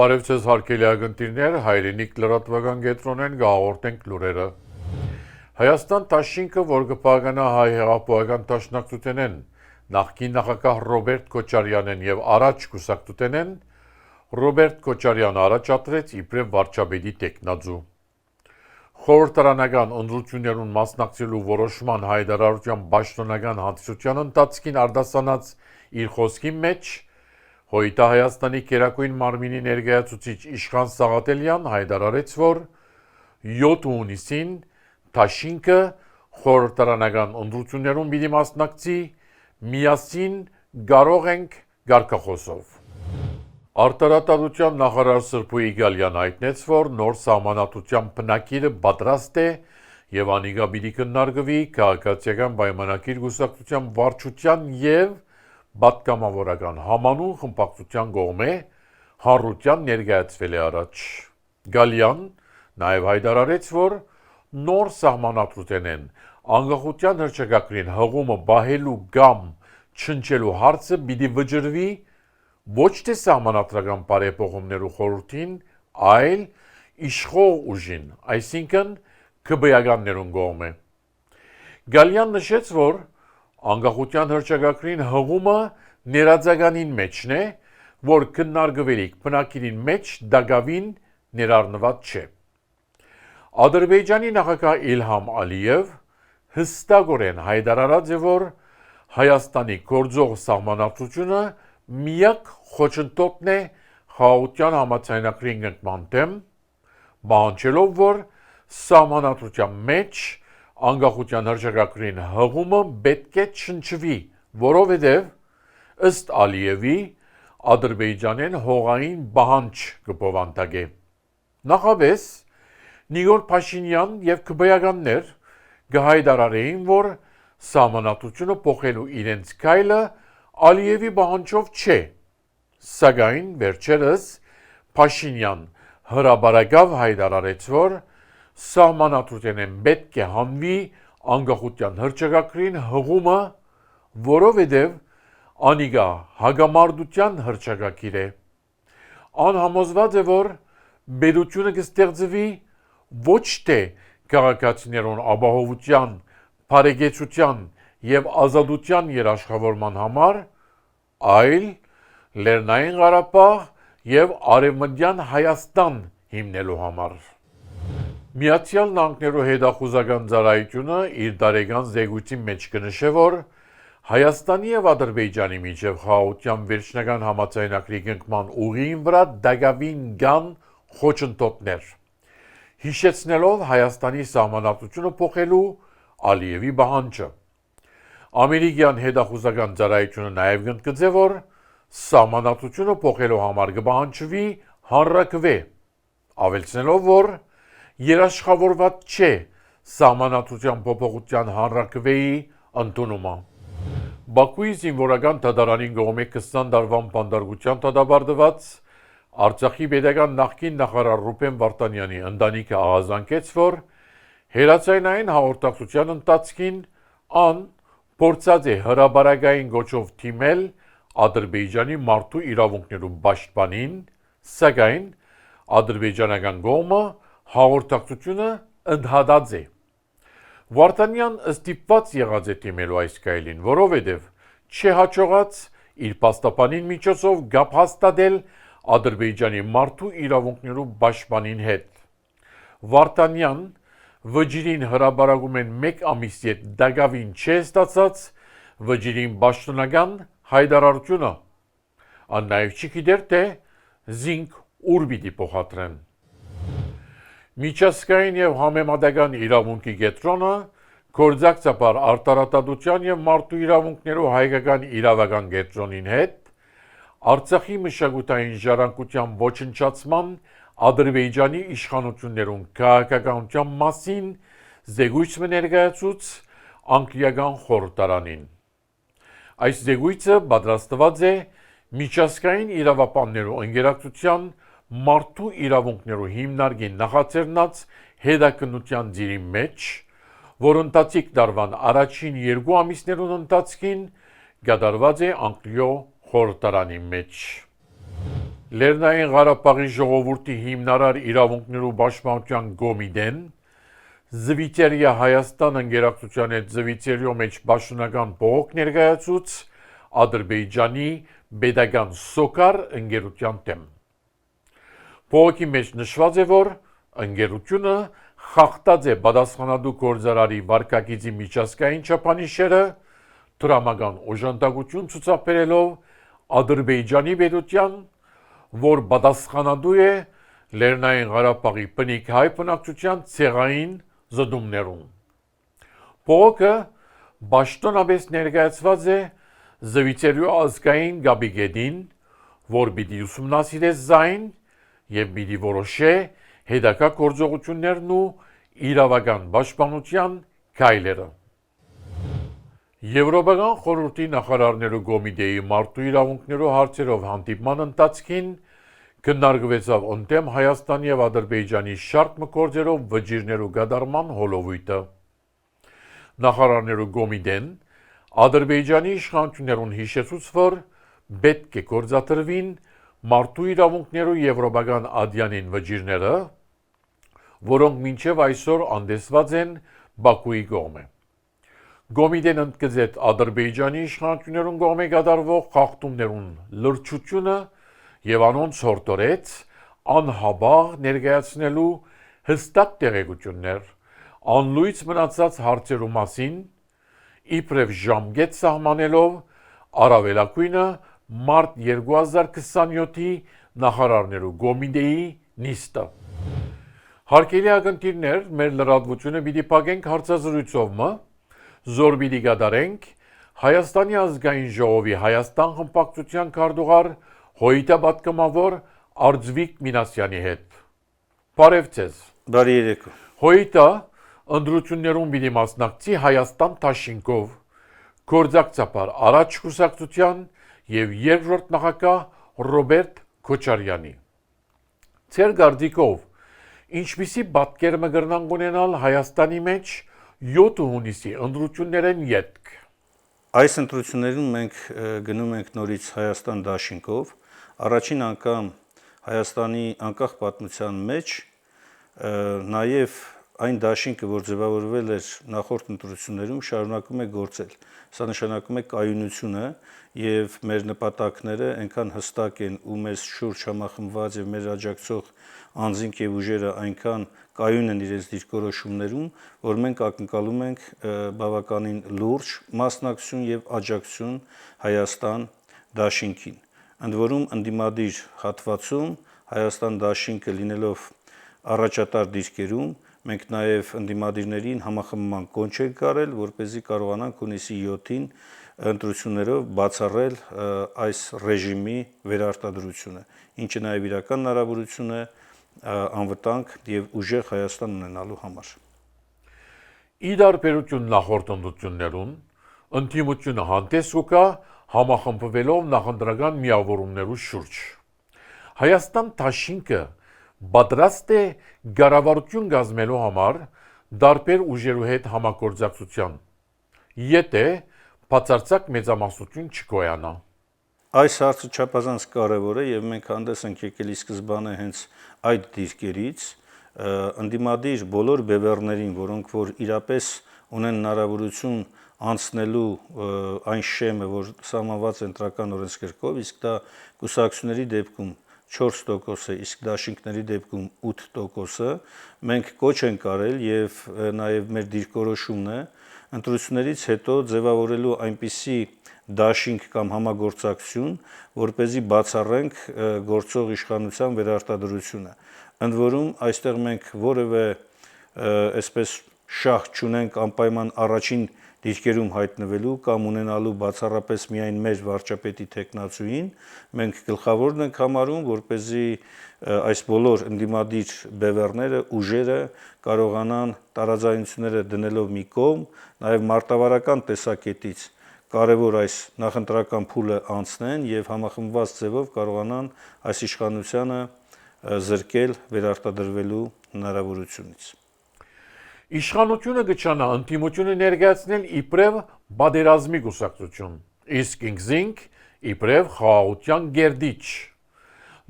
Բարև ձեզ հարգելի ագնտիրներ, հայրենիք լրատվական կենտրոնեն գաղորդենք լուրերը։ Հայաստան դաշինքը, որ կպահպանա հայ հեղափոխական դաշնակցութենեն, նախկին նախագահ Ռոբերտ Քոչարյանեն եւ առաջ կուսակցութենեն, Ռոբերտ Քոչարյանը առաջադրեց իբրև վարչապետի տեխնաձու։ Խորհրդարանական ընտրություններուն մասնակցելու որոշման հայտարարության պաշտոնական հանդիսության ընթացքին արտասանած իր խոսքի մեջ Հոյտա Հայաստանի Գերագույն մարմինի ներկայացուցիչ Իշխան Սաղաթելյան հայտարարեց, որ 7 հունիսին դաշինքը խորհրդարանական ընտրություններուն պիտի մասնակցի, միասին կարող ենք կարգախոսով։ Արտարատարության նախարար Սրբու Իգալյան հայտնեց, որ նոր սահմանադրության բնակիրը պատրաստ է եւ անիկա պիտի քննարկվի քաղաքացիական պայմանագիր կուսակցության վարչության եւ պատգամավորական համանուն խմբակցության կողմէ հանրության ներկայացվել է առաջ։ Գալյան նաեւ հայտարարեց, որ նոր սահմանադրութենեն անկախության հռչակագրին հղումը բահելու կամ չնչելու հարցը պիտի վճռվի ոչ թե սահմանադրական բարեփոխումներու խորհրդին, այլ իշխող ուժին, այսինքն քբեականներուն կողմէ։ Գալյան նշեց, որ անկախության հռչակագրին հղումը ներածականին մեջն է, որ քննարկվելիք բնակիրին մեջ դակավին ներառնված չէ։ Ադրբեջանի նախագահ Իլհամ Ալիև հստակորեն հայտարարած է, որ Հայաստանի գործող սահմանադրությունը միակ խոչընդոտն է խաղաղության համաձայնագրին կնքման դեմ, պահանջելով, որ սահմանադրության մեջ անկախության հռչակագրին հղումը պետք է չնչվի, որովհետև ըստ Ալիևի Ադրբեջանեն հողային պահանջ կբովանդակե։ Նախապես Նիկոլ Փաշինյան եւ քբեականներ կհայտարարեին, որ սահմանադրությունը փոխելու իրենց քայլը Ալիևի պահանջով չէ, սակայն վերջերս Փաշինյան հրաբարակավ հայտարարեց, որ սահմանադրութենեն պետք է հանվի անկախության հռչակագրին հղումը, որովհետև անիկա հագամարտության հռչակագիր է։ Անհամոզված է, որ պետությունը կստեղծվի ոչ թե քաղաքացիներուն ապահովության, բարեկեցության եւ ազատության երաշխավորման համար, այլ Լեռնային Ղարաբաղ եւ Արևմտյան Հայաստան հիմնելու համար։ Միացյալ Նահանգներու հետախուզական ծառայությունը իր տարեկան զեկույցի մեջ կնշե, որ Հայաստանի եւ Ադրբեջանի միջև խաղաղության վերջնական համաձայնագրի կնքման ուղին վրա դակավին կան խոչընդոտներ, հիշեցնելով Հայաստանի սահմանադրությունը փոխելու Ալիևի պահանջը։ Ամերիկյան հետախուզական ծառայությունը նաեւ կընդգծե, որ սահմանադրությունը փոխելու համար կպահանջվի հանրաքվե, ավելցնելով, որ երաշխավորված չէ սահմանադրության փոփոխության հանրաքվեի ընդունումը։ Բաքուի զինվորական դատարանին կողմէ 20 տարվան բանտարկության դատապարտված Արցախի պետական նախկին նախարար Ռուբեն Վարդանյանի ընտանիքը աղազանքեց, որ հերացայնային հաղորդակցության ընթացքին ան փորձած է հրաբարակային գոչով թիմել Ադրբեջանի մարդու իրավունքներու պաշտպանին, սակայն ադրբեջանական կողմը հաղորդակցությունը ընդհատած է։ Վարդանյան ստիպված եղած է թիմելու այս կայլին, որովհետև չհաջողած իր պաստապանին միջոցով գապ հաստատել Ադրբեջանի մարդու իրավունքներու պաշտպանին հետ։ Վարդանյան վճիրին հրաբարակում են 1 ամիս ետ դակավին չէ ստացած վճիրին պաշտոնական հայտարարությունը, ան նաև չգիտեր, թե զինք ուր պիտի փոխադրեն։ Միջազգային եւ համեմատական իրավունքի կենտրոնը գործակցաբար արտարատատության եւ մարդու իրավունքներու հայկական իրավական կենտրոնին հետ Արցախի մշակութային ժառանգության ոչնչացման Ադրբեջանի իշխանություններուն քաղաքականության մասին զեկույց ներկայացուց անգլիական խորհրդարանին։ Այս զեկույցը պատրաստված է միջազգային իրավապաններու ընկերակցության մարդու իրավունքներու հիմնարկի նախաձեռնած հետաքննության ծիրի մեջ, որ ընթացիկ տարվան առաջին 2 ամիսներուն ընթացքին կատարված է Անգլիո խորհրդարանի մեջ։ Լեռնային Ղարաբաղի ժողովրդի հիմնարար իրավունքներու պաշտպանության կոմիտեն Զվիթերիա Հայաստան ընկերակցության հետ Զվիթերիո մեջ պաշտոնական բողոք ներկայացուց Ադրբեջանի Պետական Սոկար ընկերության դեմ։ Բողոքի մեջ նշված է, որ ընկերությունը խախտած է պատասխանատու գործարարի վարկագիծի միջազգային չափանիշերը, դրամական օժանդակություն ցուցաբերելով Ադրբեջանի պետության, որ պատասխանատու է Լեռնային Ղարաբաղի բնիկ հայ բնակչության ցեղային զդումներում։ Բողոքը պաշտոնապես ներկայացված է Զվիթերիո ազգային գաբիգետին, որ պիտի ուսումնասիրե զայն եւ պիտի որոշե հետագա գործողություններն ու իրավական պաշտպանության քայլերը։ Եվրոպական խորհրդի նախարարներու կոմիտեի մարդու իրավունքներու հարցերով հանդիպման ընթացքին քննարկվեցավ ընդդեմ Հայաստանի եւ Ադրբեջանի շարք գործերով վճիրներու կատարման հոլովույթը։ Նախարարներու կոմիտեն Ադրբեջանի իշխանություններուն հիշեցուց, որ պետք է գործադրվին մարդու իրավունքներու եվրոպական ադյանին վճիրները, որոնք մինչև այսօր անդեսված են Բաքուի կողմէ։ Կոմիտեն ընդգծեց Ադրբեջանի իշխանություններուն կողմէ կատարվող խախտումներուն լրջությունը եւ անոնց հորդորեց անհաբաղ ներկայացնելու հստակ տեղեկություններ անլույս մնացած հարցերու մասին, իբրև ժամկետ սահմանելով առավելագույնը մարտ 2027-ի նախարարներու կոմիտեի նիստը։ Հարկելի ակնթիրներ, մեր լրատվությունը պիտի փակենք հարցազրույցով, զոր պիտի կատարենք Հայաստանի ազգային ժողովի Հայաստան խմբակցության քարտուղար Հոյիտապատկամավոր Արձվիկ Մինասյանի հետ։ Բարև ձեզ։ Բարի երեկո։ Հոյիտը ընդրություններում պիտի մասնակցի Հայաստան դաշինքով, գործակցաբար առաջ կուսակցության եւ երկրորդ նախագահ Ռոբերտ Քոչարյանի։ Ձեր գարդիկով ինչպիսի պատկեր մգրնանք ունենալ Հայաստանի մեջ 7 հունիսի ընդրություններեն ետք։ Այս ընտրություններում մենք գնում ենք նորից Հայաստան դաշինքով, առաջին անգամ Հայաստանի անկախ պատմության մեջ նաև այն դաշինքը, որ ձևավորվել էր նախորդ ընտրություններում, շարունակում է գործել։ Սա նշանակում է կայունությունը եւ մեր նպատակները այնքան հստակ են ու մեզ շուրջ համախմբված եւ մեր աջակցող անձինք եւ ուժերը այնքան կայուն են իրենց դիրքորոշումներում, որ մենք ակնկալում ենք բավականին լուրջ մասնակցություն եւ աջակցություն Հայաստան դաշինքին։ Ընդ որում ընդդիմադիր հատվածում Հայաստան դաշինքը լինելով առաջատար դիրքերում, մենք նաև ընդդիմադիրներին համախմբման կոչ ենք արել, որպեսզի կարողանանք հունիսի 7-ին ընտրություններով բացառել այս ռեժիմի վերարտադրությունը, ինչը նաև իրական հնարավորություն է անվտանգ եւ ուժեղ Հայաստան ունենալու համար։ Ի տարբերություն նախորդ ընտրություններուն, ընդդիմությունը հանդես կգա համախմբվելով նախընտրական միավորումներու շուրջ։ Հայաստան դաշինքը պատրաստ է կառավարություն կազմելու համար տարբեր ուժերու հետ համագործակցության, եթե բացարձակ մեծամասնություն չգոյանա։ Այս հարցը չափազանց կարևոր է եւ մենք հանդես ենք եկել ի սկզբանե հենց այդ դիրքերից, ընդդիմադիր բոլոր բևեռներին, որոնք որ իրապես ունեն հնարավորություն անցնելու այն շեմը, որ սահմանված է ընտրական օրենսգրքով, իսկ դա կուսակցությունների դեպքում 4% է, իսկ դաշինքների դեպքում 8%-ը, մենք կոչ ենք արել եւ նաեւ մեր դիրքորոշումն է ընտրություններից հետո ձևավորելու այնպիսի դաշինք կամ համագործակցություն, որպեսզի բացառենք գործող իշխանության վերարտադրությունը։ Ընդ որում այստեղ մենք որևէ այսպես շահ չունենք անպայման առաջին դիրքերում հայտնվելու կամ ունենալու բացառապես միայն մեր վարչապետի տեխնացուին, մենք գլխավորն ենք համարում, որպեսզի այս բոլոր ընդդիմադիր բևեռները, ուժերը կարողանան տարաձայնությունները դնելով մի կողմ, նաև մարտավարական տեսակետից կարևոր այս նախընտրական փուլը անցնեն եւ համախմբված ձևով կարողանան այս իշխանությանը զրկել վերարտադրվելու հնարավորությունից։ Իշխանությունը գճանա ընդդիմությունը ներկայացնել իբրև բادرազմի կուսակցություն, իսկ ինքզինք իբրև խաղաղության գերդիչ։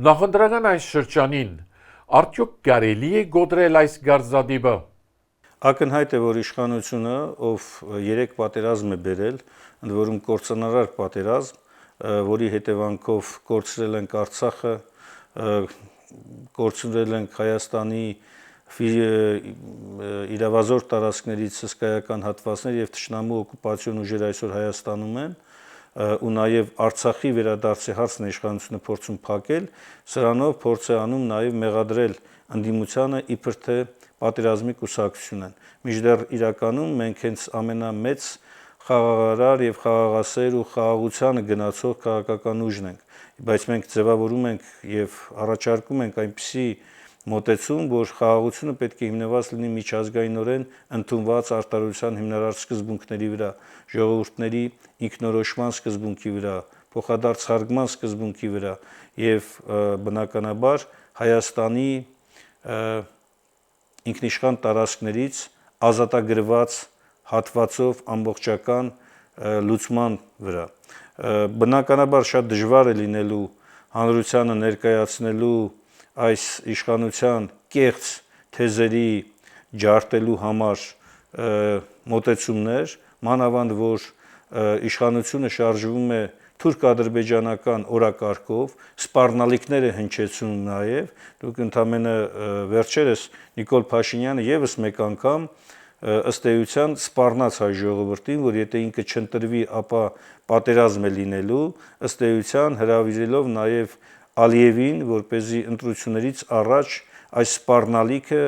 Նախընտրական այս շրջանին արդյոք կարելի է գոդրել այս գարզադիպը։ Ակնհայտ է, որ իշխանությունը, ով 3 պատերազմ է բերել, ընդ որում կործանարար պատերազմ, որի հետևանքով կորցրել ենք Արցախը, կորցրել ենք Հայաստանի իրավազոր տարածքներից հսկայական հատվածներ եւ թշնամու օկուպացիոն ուժեր այսօր Հայաստանում են, ու նաեւ Արցախի վերադարձի հարցն է իշխանությունը փորձում փակել, սրանով փորձ է անում նաեւ մեղադրել ընդդիմությանը իբր թե պատերազմի կուսակցություն են։ Մինչդեռ իրականում մենք հենց ամենամեծ խաղաղարար եւ խաղաղասեր ու խաղաղությանը գնացող քաղաքական ուժն ենք, բայց մենք ձևավորում ենք եւ առաջարկում ենք այնպիսի մոտեցում, որ խաղաղությունը պետք է հիմնված լինի միջազգայինորեն ընդունված արտադրության հիմնարար սկզբունքների վրա, ժողովուրդների ինքնորոշման սկզբունքի վրա, փոխադարձ հարգման սկզբունքի վրա եւ բնականաբար Հայաստանի ինքնիշխան տարածքներից ազատագրված հատվածով ամբողջական լուծման վրա։ Բնականաբար շատ դժվար է լինելու հանրությանը ներկայացնելու այս իշխանության կեղծ թեզերի ջարդելու համար մոտեցումներ, մանավանդ որ իշխանությունը շարժվում է թուրք-ադրբեջանական օրակարգով, սպառնալիքներ է հնչեցնում նաև, դուք ընդամենը վերջերս Նիկոլ Փաշինյանը եւս մեկ անգամ ըստ էության սպառնաց հայ ժողովրդին, որ եթե ինքը չընտրվի, ապա պատերազմ է լինելու, ըստ էության հրավիրելով նաև Ալիևին, որպեսզի ընտրություններից առաջ այս սպառնալիքը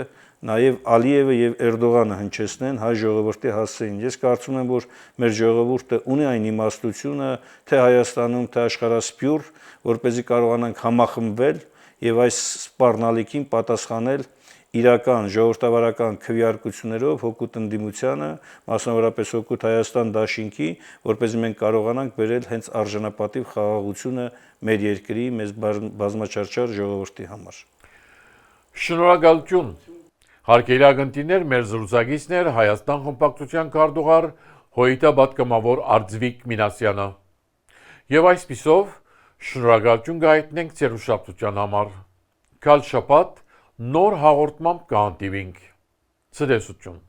նաև Ալիևը եւ Էրդողանը հնչեցնեն հայ ժողովրդի հասցեին։ Ես կարծում եմ, որ մեր ժողովուրդը ունի այն իմաստությունը, թե Հայաստանում, թե աշխարհասփյուռ, որպեսզի կարողանանք համախմբվել եւ այս սպառնալիքին պատասխանել իրական ժողովրդավարական քվեարկություններով հօգուտ ընդդիմությանը, մասնավորապես հօգուտ Հայաստան դաշինքի, որպեսզի մենք կարողանանք բերել հենց արժանապատիվ խաղաղությունը մեր երկրի, մեզ բազմաչարչար ժողովրդի համար։ Շնորհակալություն։ Հարգելի ագնտիներ, մեր զրուցակիցն էր Հայաստան խմբակցության քարտուղար Հոյիտաբադ կամավոր Արձվիկ Մինասյանը։ Եվ այսպիսով շնորհակալություն գայտնենք ձեր ուշադրության համար։ Գալ շաբաթ նոր հաղորդմամբ կհանդիպինք։ Ցտեսություն։